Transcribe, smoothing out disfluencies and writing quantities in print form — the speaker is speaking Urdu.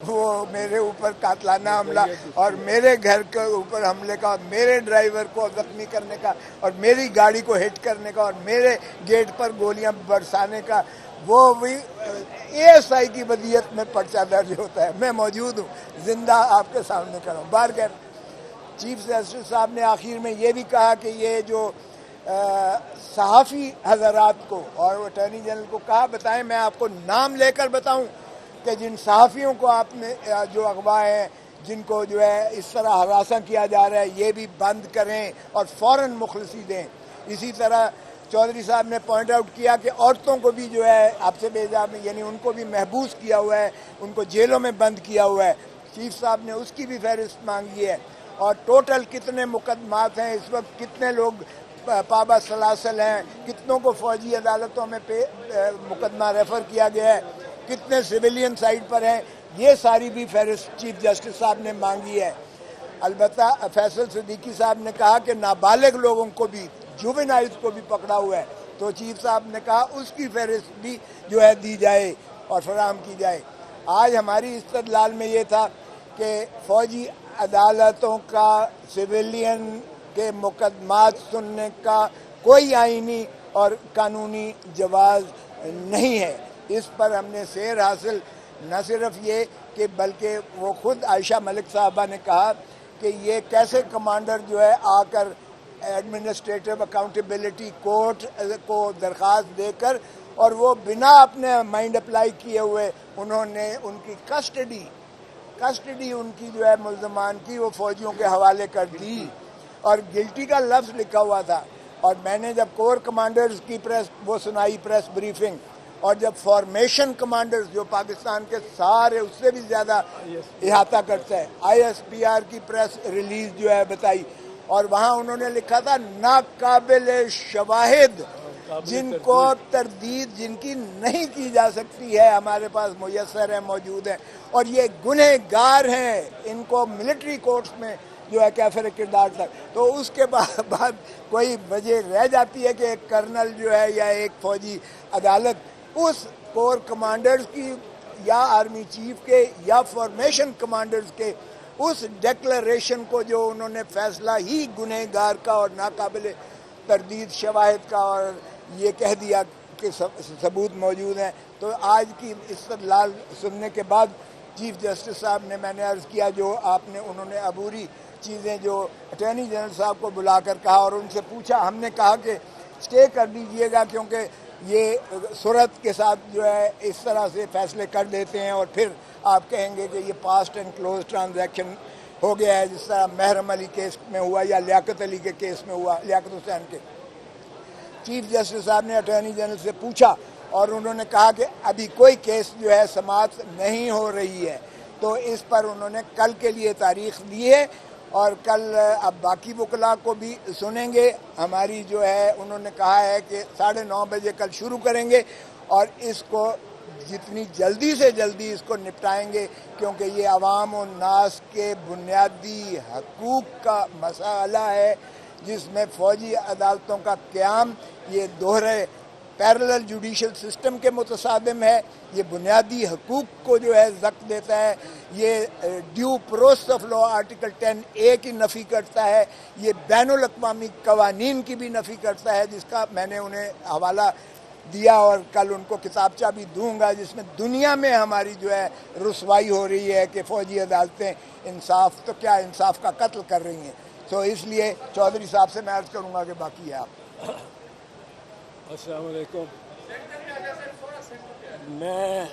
وہ میرے اوپر قاتلانہ حملہ اور میرے گھر کے اوپر حملے کا اور میرے ڈرائیور کو زخمی کرنے کا اور میری گاڑی کو ہٹ کرنے کا اور میرے گیٹ پر گولیاں برسانے کا، وہ بھی اے ایس آئی کی ودیت میں پرچہ درج ہوتا ہے۔ میں موجود ہوں، زندہ آپ کے سامنے کھڑا ہوں۔ بارگیر چیف جسٹس صاحب نے آخر میں یہ بھی کہا کہ یہ جو صحافی حضرات کو اور اٹارنی جنرل کو کہا، بتائیں میں آپ کو نام لے کر بتاؤں کہ جن صحافیوں کو آپ نے جو اغوا ہیں، جن کو جو ہے اس طرح ہراساں کیا جا رہا ہے، یہ بھی بند کریں اور فوراً مخلصی دیں۔ اسی طرح چودھری صاحب نے پوائنٹ آؤٹ کیا کہ عورتوں کو بھی جو ہے آپ سے بیجا میں، یعنی ان کو بھی محبوس کیا ہوا ہے، ان کو جیلوں میں بند کیا ہوا ہے۔ چیف صاحب نے اس کی بھی فہرست مانگی ہے، اور ٹوٹل کتنے مقدمات ہیں اس وقت، کتنے لوگ پابہ سلاسل ہیں، کتنوں کو فوجی عدالتوں میں مقدمہ ریفر کیا گیا ہے، کتنے سویلین سائڈ پر ہیں، یہ ساری بھی فہرست چیف جسٹس صاحب نے مانگی ہے۔ البتہ فیصل صدیقی صاحب نے کہا کہ نابالغ لوگوں کو بھی، جوونائلز کو بھی پکڑا ہوا ہے، تو چیف صاحب نے کہا اس کی فہرست بھی جو ہے دی جائے اور فراہم کی جائے۔ آج ہماری استدلال میں یہ تھا کہ فوجی عدالتوں کا سویلین کے مقدمات سننے کا کوئی آئینی اور قانونی جواز نہیں ہے۔ اس پر ہم نے سیر حاصل، نہ صرف یہ کہ بلکہ وہ خود عائشہ ملک صاحبہ نے کہا کہ یہ کیسے کمانڈر جو ہے آ کر ایڈمنسٹریٹو اکاؤنٹیبلٹی کورٹ کو درخواست دے کر، اور وہ بنا اپنے مائنڈ اپلائی کیے ہوئے انہوں نے ان کی کسٹڈی ان کی جو ہے ملزمان کی وہ فوجیوں کے حوالے کر دی، اور گلٹی کا لفظ لکھا ہوا تھا۔ اور میں نے جب کور کمانڈرز کی وہ سنائی پریس بریفنگ، اور جب فارمیشن کمانڈرز جو پاکستان کے سارے اس سے بھی زیادہ احاطہ کرتا ہے، آئی ایس پی آر کی پریس ریلیز جو ہے بتائی، اور وہاں انہوں نے لکھا تھا ناقابل شواہد، جن کو تردید جن کی نہیں کی جا سکتی ہے، ہمارے پاس میسر ہیں، موجود ہیں، اور یہ گنہگار ہیں، ان کو ملٹری کورٹس میں جو ہے کیفر کردار تک۔ تو اس کے بعد کوئی وجہ رہ جاتی ہے کہ ایک کرنل جو ہے یا ایک فوجی عدالت اس کور کمانڈرز کی یا آرمی چیف کے یا فارمیشن کمانڈرز کے اس ڈیکلریشن کو، جو انہوں نے فیصلہ ہی گنہگار کا اور ناقابل تردید شواہد کا اور یہ کہہ دیا کہ ثبوت موجود ہیں، تو آج کی استدلال سننے کے بعد چیف جسٹس صاحب نے، میں نے عرض کیا جو انہوں نے عبوری چیزیں جو اٹارنی جنرل صاحب کو بلا کر کہا اور ان سے پوچھا، ہم نے کہا کہ اسٹے کر دیجئے گا، کیونکہ یہ صورت کے ساتھ جو ہے اس طرح سے فیصلے کر دیتے ہیں اور پھر آپ کہیں گے کہ یہ پاسٹ اینڈ کلوز ٹرانزیکشن ہو گیا ہے، جس طرح محرم علی کیس میں ہوا یا لیاقت علی کے کیس میں ہوا، لیاقت حسین کے۔ چیف جسٹس صاحب نے اٹارنی جنرل سے پوچھا اور انہوں نے کہا کہ ابھی کوئی کیس جو ہے سماعت نہیں ہو رہی ہے، تو اس پر انہوں نے کل کے لیے تاریخ دی ہے، اور کل اب باقی وکلاء کو بھی سنیں گے۔ ہماری جو ہے انہوں نے کہا ہے کہ 9:30 بجے کل شروع کریں گے، اور اس کو جتنی جلدی سے جلدی اس کو نپٹائیں گے، کیونکہ یہ عوام و ناس کے بنیادی حقوق کا مسئلہ ہے، جس میں فوجی عدالتوں کا قیام یہ دوہرے پیرلل جوڈیشل سسٹم کے متصادم ہے، یہ بنیادی حقوق کو جو ہے زک دیتا ہے، یہ due process of law article 10A کی نفی کرتا ہے، یہ بین الاقوامی قوانین کی بھی نفی کرتا ہے، جس کا میں نے انہیں حوالہ دیا اور کل ان کو کتابچہ بھی دوں گا، جس میں دنیا میں ہماری جو ہے رسوائی ہو رہی ہے کہ فوجی عدالتیں انصاف تو کیا، انصاف کا قتل کر رہی ہیں۔ تو اس لیے چودھری صاحب سے میں عرض کروں گا کہ باقی ہے آپ۔ السلام علیکم۔ میں